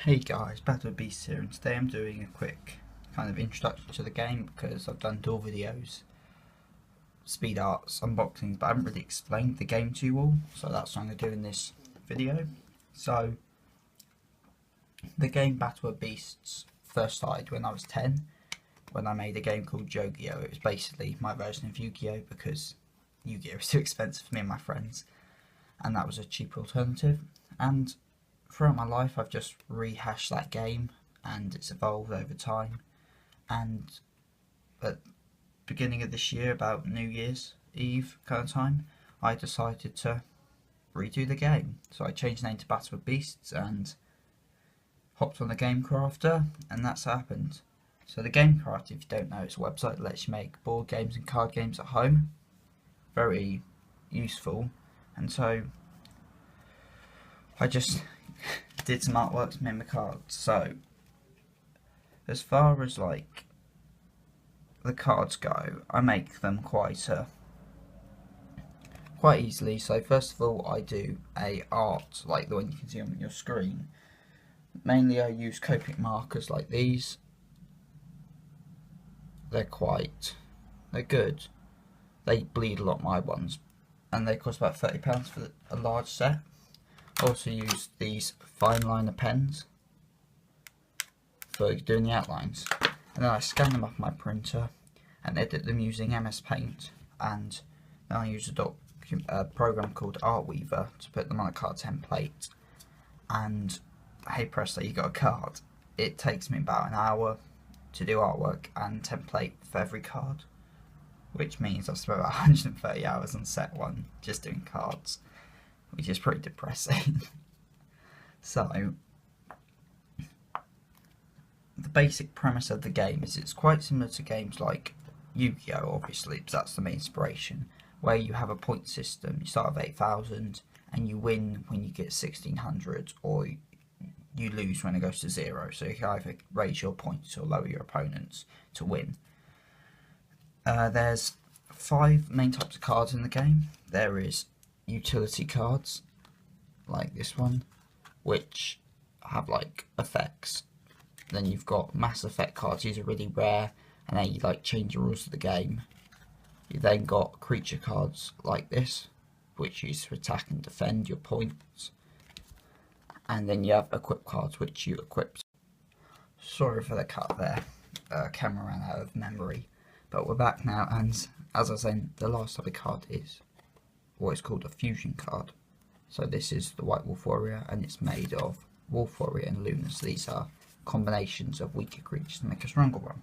Hey guys, Battle Beast here, and today I'm doing a quick kind of introduction to the game because I've done tour videos, speed arts, unboxings, but I haven't really explained the game to you all, so that's what I'm going to do in this video. So, the game Battle of Beasts first started when I was 10, when I made a game called Yu-Gi-Oh! It was basically my version of Yu-Gi-Oh! Because Yu-Gi-Oh! Was too expensive for me and my friends, and that was a cheaper alternative. And throughout my life I've just rehashed that game and it's evolved over time, and at the beginning of this year, about New Year's Eve kind of time, I decided to redo the game. So I changed the name to Battle of Beasts and hopped on the Game Crafter, and that's happened. So the Game Crafter, if you don't know, it's a website that lets you make board games and card games at home. Very useful. And so I just did some artwork to make my cards. So as far as like the cards go, I make them quite easily. So first of all, I do a art like the one you can see on your screen. Mainly I use Copic markers like these. They're good. They bleed a lot, my ones, and they cost about £30 for a large set. I also use these fine liner pens for doing the outlines, and then I scan them off my printer and edit them using MS Paint, and then I use a program called Artweaver to put them on a card template, and hey presto, you got a card. It takes me about an hour to do artwork and template for every card, which means I've spent about 130 hours on set one just doing cards, which is pretty depressing. So the basic premise of the game is it's quite similar to games like Yu-Gi-Oh! Obviously, because that's the main inspiration, where you have a point system. You start with 8,000 and you win when you get 1,600, or you lose when it goes to 0. So you can either raise your points or lower your opponents to win. There's 5 main types of cards in the game. There is utility cards, like this one, which have like effects. Then you've got mass effect cards. These are really rare, and they like change the rules of the game. You then got creature cards like this, which you use to attack and defend your points. And then you have equip cards, which you equip. Sorry for the cut there. Camera ran out of memory, but we're back now. And as I was saying, the last type of card is what is called a fusion card. So this is the White Wolf Warrior, and it's made of Wolf Warrior and Lunas. These are combinations of weaker creatures to make a stronger one.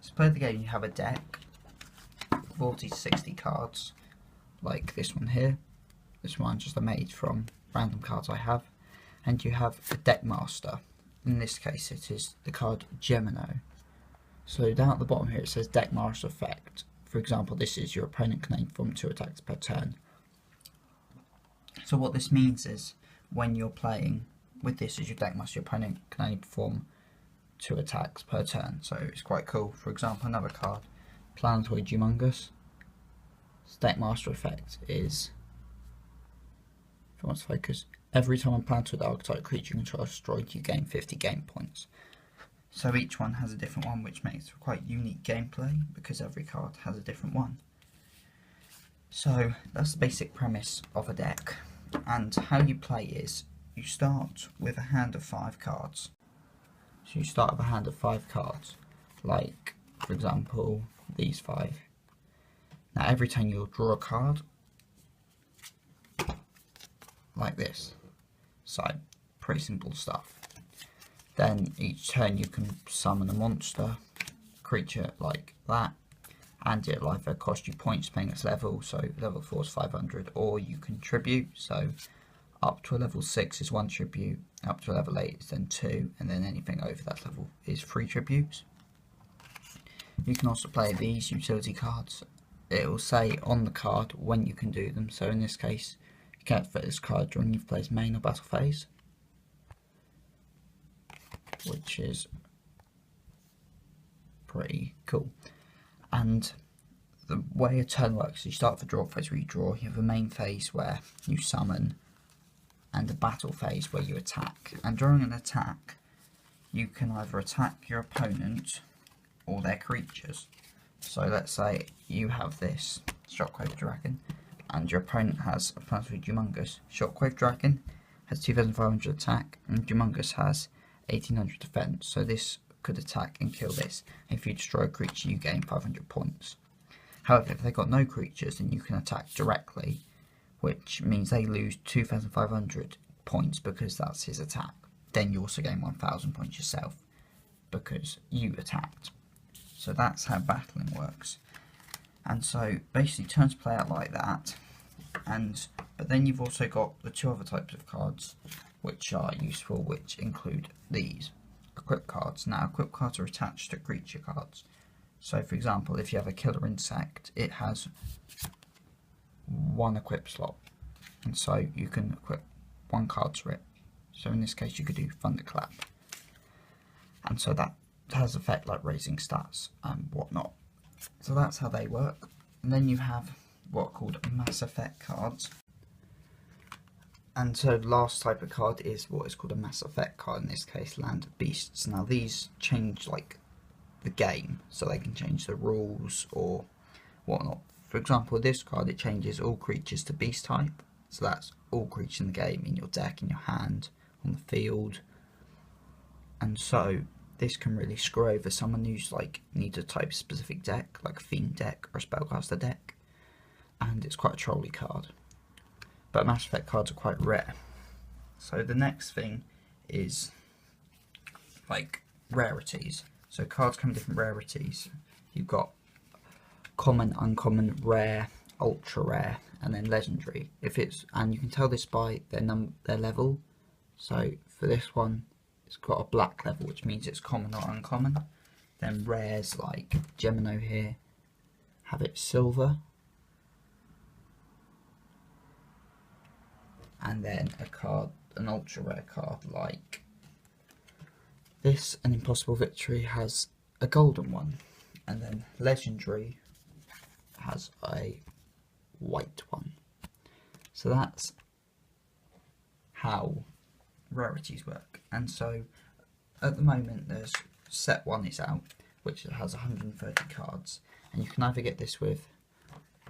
To play the game, you have a deck, 40 to 60 cards, like this one here. This one just made from random cards I have. And you have a deck master. In this case, it is the card Gemino. So down at the bottom here, it says deck master effect. For example, this is your opponent can aim from 2 attacks per turn. So what this means is, when you're playing with this as your deck master, your opponent can only perform 2 attacks per turn. So it's quite cool. For example, another card, Planetoid Humongous. Its deck master effect is, if you want to focus, every time a Planetoid archetype creature you control is destroyed, you gain 50 game points. So each one has a different one, which makes for quite unique gameplay because every card has a different one. So that's the basic premise of a deck. And how you play is, you start with a hand of 5 cards. So you start with a hand of 5 cards, like, for example, these 5. Now every time you'll draw a card, like this. So, pretty simple stuff. Then each turn you can summon a monster, creature like that, and it'll either cost you points depending on its level, so level 4 is 500, or you contribute, so up to a level 6 is 1 tribute, up to a level 8 is then 2, and then anything over that level is 3 tributes. You can also play these utility cards. It will say on the card when you can do them, so in this case, you can activate this card during you've played main or battle phase, which is pretty cool. And the way a turn works is you start with a draw phase where you draw, you have a main phase where you summon and a battle phase where you attack. And during an attack, you can either attack your opponent or their creatures. So let's say you have this Shockwave Dragon, and your opponent has a Planetary Humongous. Shockwave Dragon has 2,500 attack, and Humongous has 1,800 defense. So this could attack and kill this. If you destroy a creature, you gain 500 points. However, if they've got no creatures, then you can attack directly, which means they lose 2,500 points because that's his attack. Then you also gain 1,000 points yourself because you attacked. So that's how battling works. And so basically turns play out like that. But then you've also got the two other types of cards which are useful, which include these equip cards. Now equip cards are attached to creature cards. So for example, if you have a killer insect, it has one equip slot, and so you can equip one card to it. So in this case you could do Thunderclap, and so that has effect like raising stats and whatnot. So that's how they work. And then you have what are called mass effect cards. And so the last type of card is what is called a mass effect card, in this case Land of Beasts. Now these change like the game, so they can change the rules or whatnot. For example, this card, it changes all creatures to beast type. So that's all creatures in the game, in your deck, in your hand, on the field. And so this can really screw over someone who's like needs a type specific deck, like a Fiend deck or a Spellcaster deck. And it's quite a trolly card. But Mass Effect cards are quite rare. So the next thing is like rarities. So cards come in different rarities. You've got common, uncommon, rare, ultra rare, and then legendary. And you can tell this by their level. So for this one, it's got a black level, which means it's common or uncommon. Then rares like Gemino here have it silver. And then an ultra rare card like this, an Impossible Victory, has a golden one. And then legendary has a white one. So that's how rarities work. And so at the moment there's set 1 is out, which has 130 cards, and you can either get this with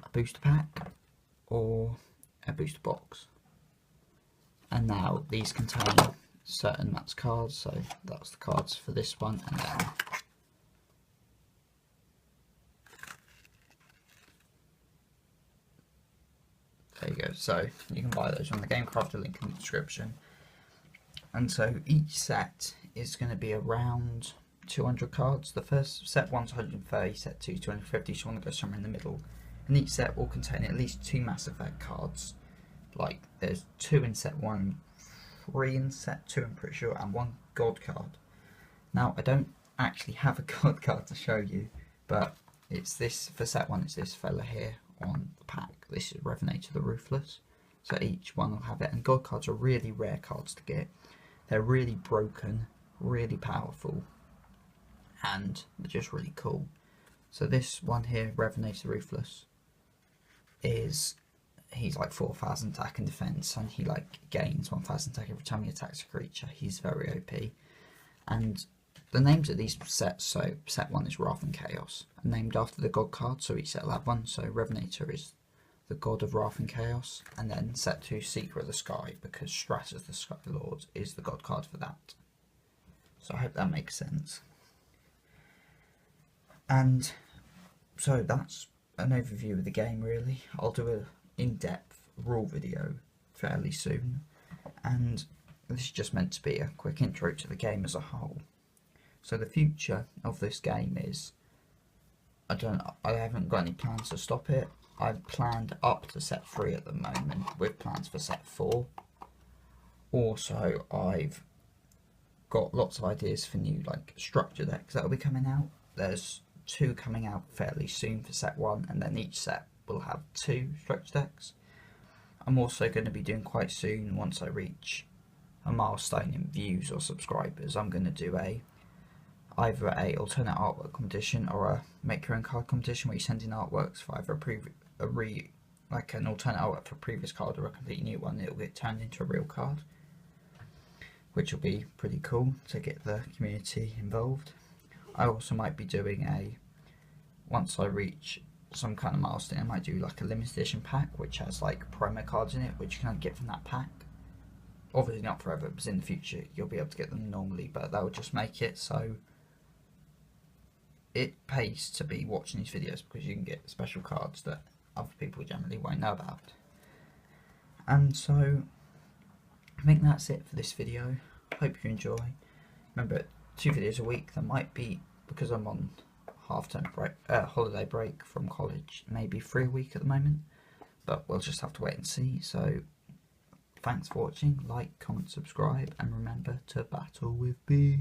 a booster pack or a booster box. And now these contain certain max cards, so that's the cards for this one, and then there you go. So you can buy those on the Gamecrafter, link in the description. And so each set is going to be around 200 cards. The first set 1's 130, set 2's 250, so you want to go somewhere in the middle. And each set will contain at least 2 Mass Effect cards. Like there's 2 in set 1, 3 in set 2 I'm pretty sure, and 1 God card. Now I don't actually have a God card to show you, but it's this, for set 1 it's this fella here on the pack. This is Revenator the Ruthless. So each one will have it, and God cards are really rare cards to get. They're really broken, really powerful, and they're just really cool. So this one here, Revenator the Ruthless, he's like 4,000 attack and defense, and he like gains 1,000 attack every time he attacks a creature. He's very OP. And the names of these sets, so set 1 is Wrath and Chaos, named after the God card, so each set will have one. So Revenator is the God of Wrath and Chaos, and then set 2 Seeker of the Sky, because Stratus the Sky Lord is the God card for that. So I hope that makes sense. And so that's an overview of the game really. I'll do an in-depth rule video fairly soon, and this is just meant to be a quick intro to the game as a whole. So the future of this game is, I haven't got any plans to stop it. I've planned up to set 3 at the moment, with plans for set 4. Also, I've got lots of ideas for new like structure decks that will be coming out. There's 2 coming out fairly soon for set 1, and then each set will have 2 structure decks. I'm also going to be doing quite soon, once I reach a milestone in views or subscribers, I'm going to do either a alternate artwork competition or a make your own card competition, where you send in artworks for either like an alternate art for a previous card or a completely new one, it'll get turned into a real card, which will be pretty cool to get the community involved. I also might be doing once I reach some kind of milestone, I might do like a limited edition pack which has like promo cards in it, which you can get from that pack. Obviously not forever, because in the future you'll be able to get them normally, but that will just make it so it pays to be watching these videos, because you can get special cards that other people generally won't know about. And so I think that's it for this video. Hope you enjoy. Remember, 2 videos a week. There might be, because I'm on half-term break, holiday break from college, maybe 3 a week at the moment, but we'll just have to wait and see. So thanks for watching. Like, comment, subscribe, and remember to battle with bees.